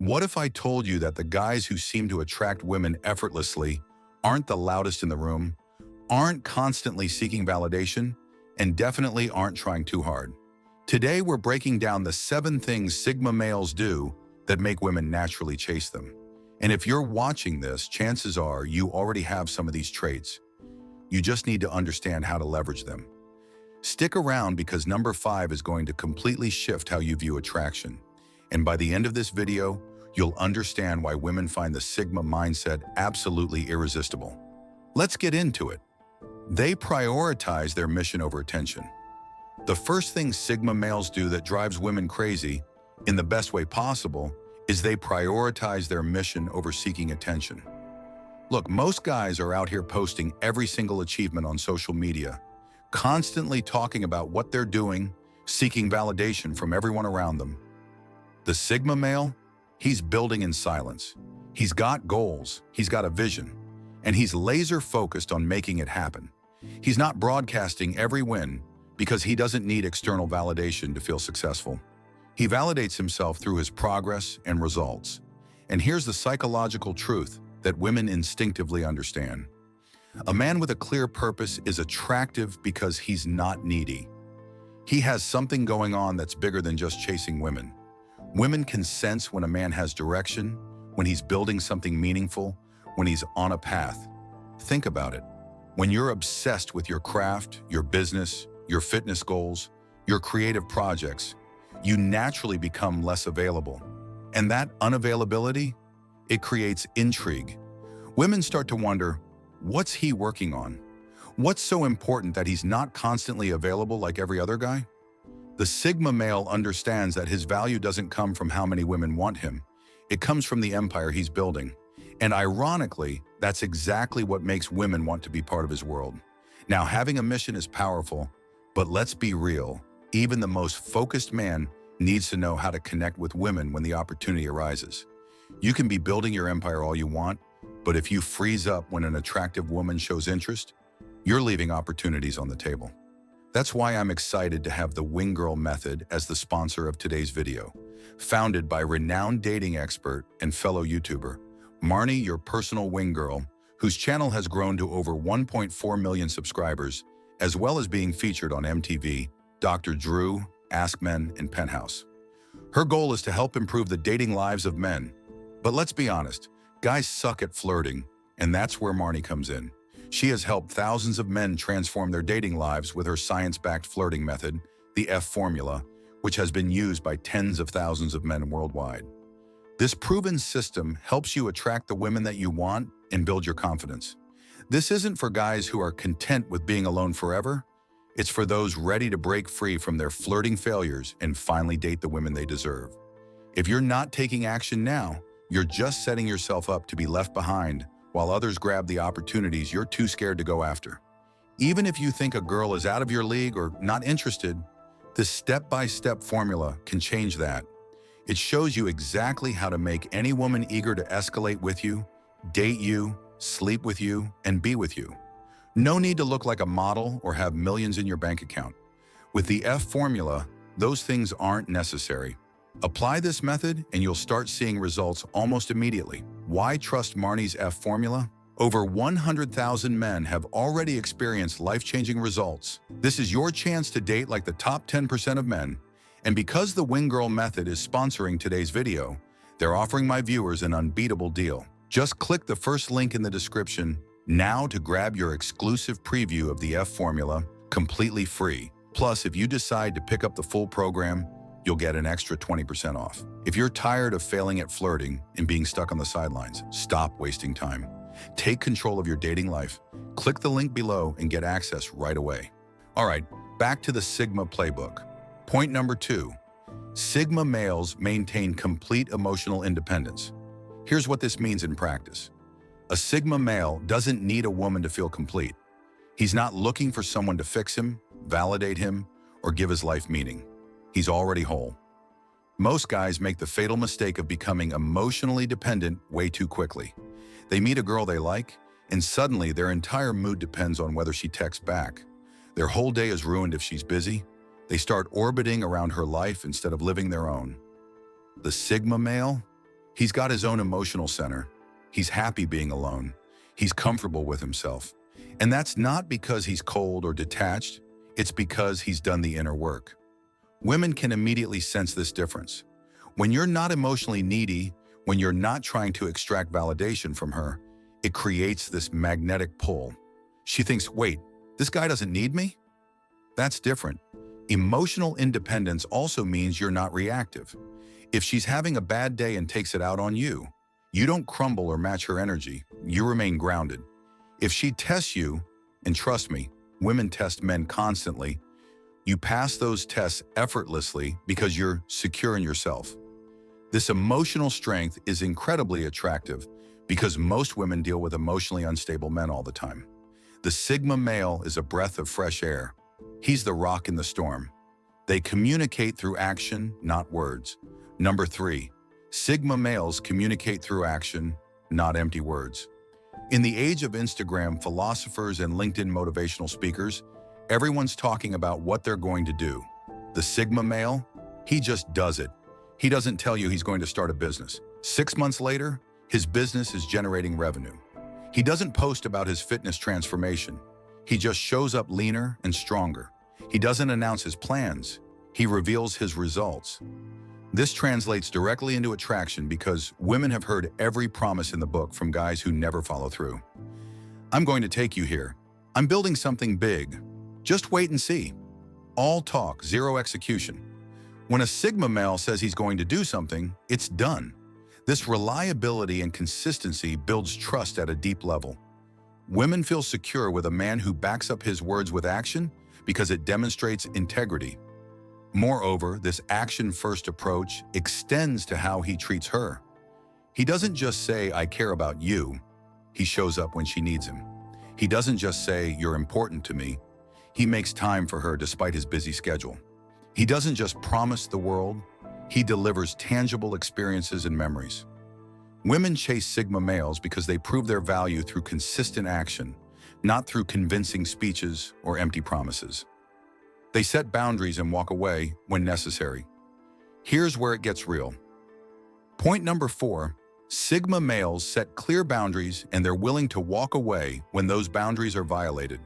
What if I told you that the guys who seem to attract women effortlessly aren't the loudest in the room, aren't constantly seeking validation, and definitely aren't trying too hard? Today, we're breaking down the 7 things Sigma males do that make women naturally chase them. And if you're watching this, chances are you already have some of these traits. You just need to understand how to leverage them. Stick around because number 5 is going to completely shift how you view attraction. And by the end of this video, you'll understand why women find the Sigma mindset absolutely irresistible. Let's get into it. They prioritize their mission over attention. The first thing Sigma males do that drives women crazy, in the best way possible, is they prioritize their mission over seeking attention. Look, most guys are out here posting every single achievement on social media, constantly talking about what they're doing, seeking validation from everyone around them. The Sigma male, he's building in silence. He's got goals, he's got a vision, and he's laser focused on making it happen. He's not broadcasting every win because he doesn't need external validation to feel successful. He validates himself through his progress and results. And here's the psychological truth that women instinctively understand. A man with a clear purpose is attractive because he's not needy. He has something going on that's bigger than just chasing women. Women can sense when a man has direction, when he's building something meaningful, when he's on a path. Think about it. When you're obsessed with your craft, your business, your fitness goals, your creative projects, you naturally become less available. And that unavailability, it creates intrigue. Women start to wonder, what's he working on? What's so important that he's not constantly available like every other guy? The Sigma male understands that his value doesn't come from how many women want him. It comes from the empire he's building. And ironically, that's exactly what makes women want to be part of his world. Now, having a mission is powerful, but let's be real. Even the most focused man needs to know how to connect with women when the opportunity arises. You can be building your empire all you want, but if you freeze up when an attractive woman shows interest, you're leaving opportunities on the table. That's why I'm excited to have the Wing Girl Method as the sponsor of today's video. Founded by renowned dating expert and fellow YouTuber, Marnie, your personal wing girl, whose channel has grown to over 1.4 million subscribers, as well as being featured on MTV, Dr. Drew, Ask Men, and Penthouse. Her goal is to help improve the dating lives of men. But let's be honest, guys suck at flirting, and that's where Marnie comes in. She has helped thousands of men transform their dating lives with her science-backed flirting method, the F formula, which has been used by tens of thousands of men worldwide. This proven system helps you attract the women that you want and build your confidence. This isn't for guys who are content with being alone forever. It's for those ready to break free from their flirting failures and finally date the women they deserve. If you're not taking action now, you're just setting yourself up to be left behind while others grab the opportunities you're too scared to go after. Even if you think a girl is out of your league or not interested, this step-by-step formula can change that. It shows you exactly how to make any woman eager to escalate with you, date you, sleep with you, and be with you. No need to look like a model or have millions in your bank account. With the F formula, those things aren't necessary. Apply this method and you'll start seeing results almost immediately. Why trust Marnie's F formula? Over 100,000 men have already experienced life-changing results. This is your chance to date like the top 10% of men. And because the Wing Girl Method is sponsoring today's video, they're offering my viewers an unbeatable deal. Just click the first link in the description now to grab your exclusive preview of the F formula completely free. Plus, if you decide to pick up the full program, you'll get an extra 20% off. If you're tired of failing at flirting and being stuck on the sidelines, stop wasting time. Take control of your dating life. Click the link below and get access right away. All right, back to the Sigma playbook. Point number 2, Sigma males maintain complete emotional independence. Here's what this means in practice. A Sigma male doesn't need a woman to feel complete. He's not looking for someone to fix him, validate him, or give his life meaning. He's already whole. Most guys make the fatal mistake of becoming emotionally dependent way too quickly. They meet a girl they like, and suddenly their entire mood depends on whether she texts back. Their whole day is ruined if she's busy. They start orbiting around her life instead of living their own. The Sigma male, He's got his own emotional center. He's happy being alone. He's comfortable with himself. And that's not because he's cold or detached. It's because he's done the inner work. Women can immediately sense this difference. When you're not emotionally needy, when you're not trying to extract validation from her, it creates this magnetic pull. She thinks, wait, this guy doesn't need me? That's different. Emotional independence also means you're not reactive. If she's having a bad day and takes it out on you, you don't crumble or match her energy. You remain grounded. If she tests you, and trust me, women test men constantly, you pass those tests effortlessly because you're secure in yourself. This emotional strength is incredibly attractive because most women deal with emotionally unstable men all the time. The Sigma male is a breath of fresh air. He's the rock in the storm. They communicate through action, not words. Number 3, Sigma males communicate through action, not empty words. In the age of Instagram, philosophers and LinkedIn motivational speakers, everyone's talking about what they're going to do. The Sigma male, he just does it. He doesn't tell you he's going to start a business. 6 months later, his business is generating revenue. He doesn't post about his fitness transformation. He just shows up leaner and stronger. He doesn't announce his plans. He reveals his results. This translates directly into attraction because women have heard every promise in the book from guys who never follow through. I'm going to take you here. I'm building something big. Just wait and see. All talk, zero execution. When a Sigma male says he's going to do something, it's done. This reliability and consistency builds trust at a deep level. Women feel secure with a man who backs up his words with action because it demonstrates integrity. Moreover, this action-first approach extends to how he treats her. He doesn't just say, I care about you. He shows up when she needs him. He doesn't just say, you're important to me. He makes time for her despite his busy schedule. He doesn't just promise the world. He delivers tangible experiences and memories. Women chase Sigma males because they prove their value through consistent action, not through convincing speeches or empty promises. They set boundaries and walk away when necessary. Here's where it gets real. Point number 4, Sigma males set clear boundaries and they're willing to walk away when those boundaries are violated.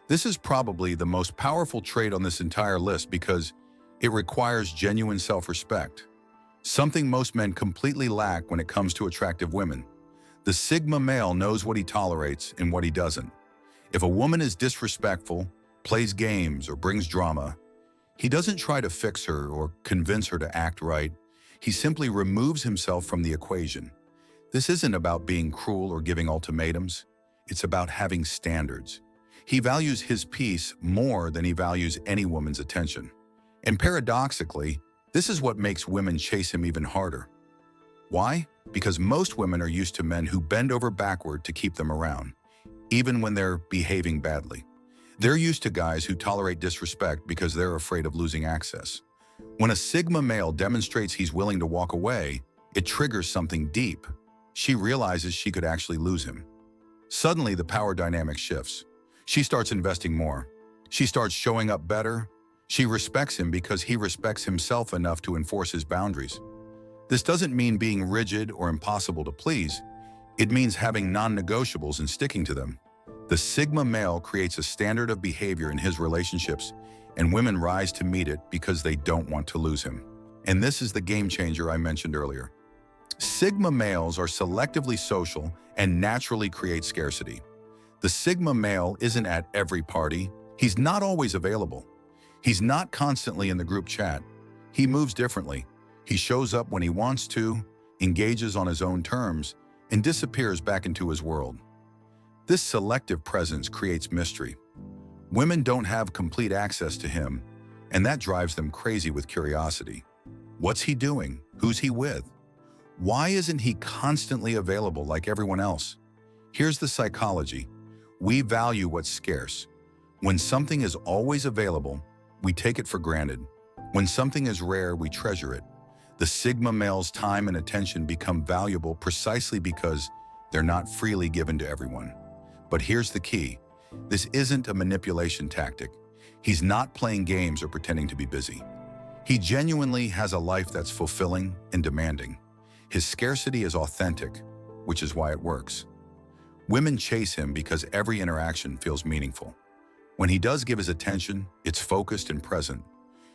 This is probably the most powerful trait on this entire list because it requires genuine self-respect, something most men completely lack when it comes to attractive women. The Sigma male knows what he tolerates and what he doesn't. If a woman is disrespectful, plays games, or brings drama, he doesn't try to fix her or convince her to act right. He simply removes himself from the equation. This isn't about being cruel or giving ultimatums. It's about having standards. He values his peace more than he values any woman's attention. And paradoxically, this is what makes women chase him even harder. Why? Because most women are used to men who bend over backward to keep them around, even when they're behaving badly. They're used to guys who tolerate disrespect because they're afraid of losing access. When a Sigma male demonstrates he's willing to walk away, it triggers something deep. She realizes she could actually lose him. Suddenly, the power dynamic shifts. She starts investing more. She starts showing up better. She respects him because he respects himself enough to enforce his boundaries. This doesn't mean being rigid or impossible to please. It means having non-negotiables and sticking to them. The Sigma male creates a standard of behavior in his relationships, and women rise to meet it because they don't want to lose him. And this is the game changer I mentioned earlier. Sigma males are selectively social and naturally create scarcity. The Sigma male isn't at every party. He's not always available. He's not constantly in the group chat. He moves differently. He shows up when he wants to, engages on his own terms, and disappears back into his world. This selective presence creates mystery. Women don't have complete access to him, and that drives them crazy with curiosity. What's he doing? Who's he with? Why isn't he constantly available like everyone else? Here's the psychology. We value what's scarce. When something is always available, we take it for granted. When something is rare, we treasure it. The Sigma male's time and attention become valuable precisely because they're not freely given to everyone. But here's the key. This isn't a manipulation tactic. He's not playing games or pretending to be busy. He genuinely has a life that's fulfilling and demanding. His scarcity is authentic, which is why it works. Women chase him because every interaction feels meaningful. When he does give his attention, it's focused and present.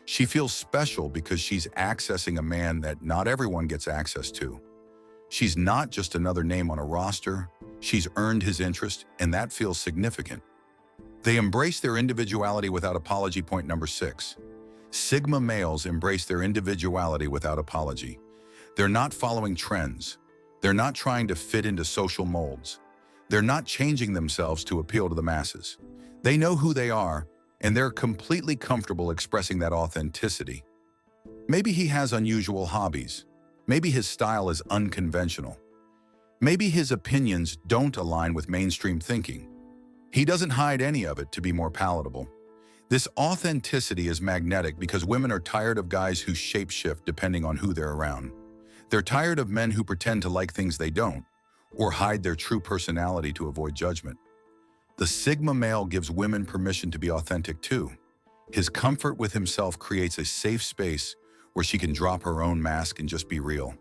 She feels special because she's accessing a man that not everyone gets access to. She's not just another name on a roster, she's earned his interest, and that feels significant. They embrace their individuality without apology. Point number 6. Sigma males embrace their individuality without apology. They're not following trends. They're not trying to fit into social molds. They're not changing themselves to appeal to the masses. They know who they are, and they're completely comfortable expressing that authenticity. Maybe he has unusual hobbies. Maybe his style is unconventional. Maybe his opinions don't align with mainstream thinking. He doesn't hide any of it to be more palatable. This authenticity is magnetic because women are tired of guys who shape-shift depending on who they're around. They're tired of men who pretend to like things they don't, or hide their true personality to avoid judgment. The Sigma male gives women permission to be authentic too. His comfort with himself creates a safe space where she can drop her own mask and just be real.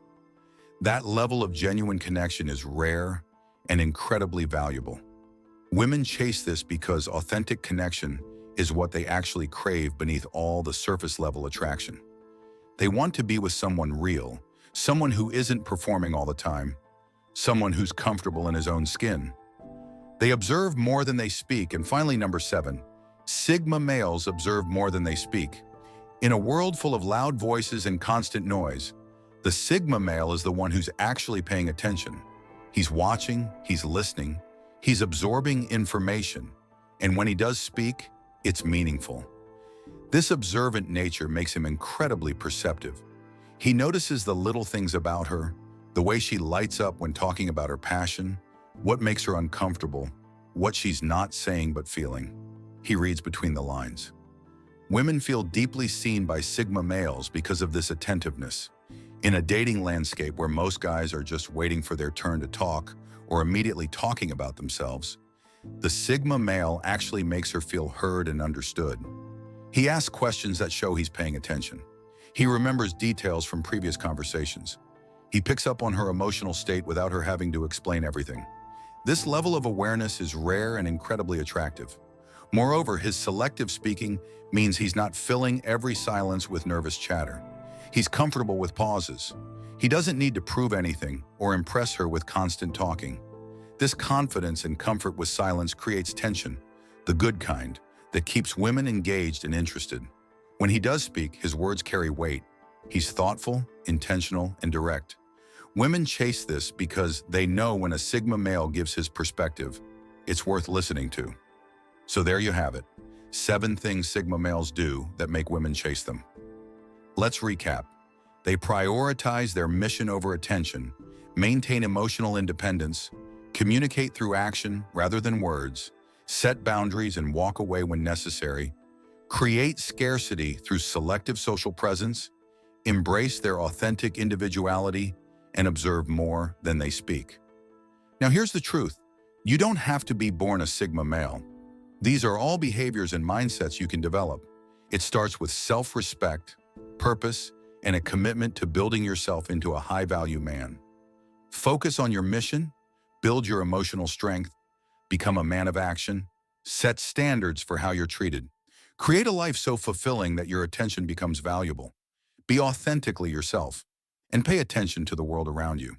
That level of genuine connection is rare and incredibly valuable. Women chase this because authentic connection is what they actually crave beneath all the surface-level attraction. They want to be with someone real, someone who isn't performing all the time, someone who's comfortable in his own skin. They observe more than they speak. And finally, number 7, Sigma males observe more than they speak. In a world full of loud voices and constant noise, the Sigma male is the one who's actually paying attention. He's watching, he's listening, he's absorbing information, and when he does speak, it's meaningful. This observant nature makes him incredibly perceptive. He notices the little things about her, the way she lights up when talking about her passion, what makes her uncomfortable, what she's not saying but feeling. He reads between the lines. Women feel deeply seen by Sigma males because of this attentiveness. In a dating landscape where most guys are just waiting for their turn to talk or immediately talking about themselves, the Sigma male actually makes her feel heard and understood. He asks questions that show he's paying attention. He remembers details from previous conversations. He picks up on her emotional state without her having to explain everything. This level of awareness is rare and incredibly attractive. Moreover, his selective speaking means he's not filling every silence with nervous chatter. He's comfortable with pauses. He doesn't need to prove anything or impress her with constant talking. This confidence and comfort with silence creates tension, the good kind, that keeps women engaged and interested. When he does speak, his words carry weight. He's thoughtful, intentional, and direct. Women chase this because they know when a Sigma male gives his perspective, it's worth listening to. So there you have it, 7 things Sigma males do that make women chase them. Let's recap. They prioritize their mission over attention, maintain emotional independence, communicate through action rather than words, set boundaries and walk away when necessary, create scarcity through selective social presence, embrace their authentic individuality, and observe more than they speak. Now here's the truth. You don't have to be born a Sigma male. These are all behaviors and mindsets you can develop. It starts with self-respect, purpose, and a commitment to building yourself into a high-value man. Focus on your mission, build your emotional strength, become a man of action, set standards for how you're treated. Create a life so fulfilling that your attention becomes valuable. Be authentically yourself, and pay attention to the world around you.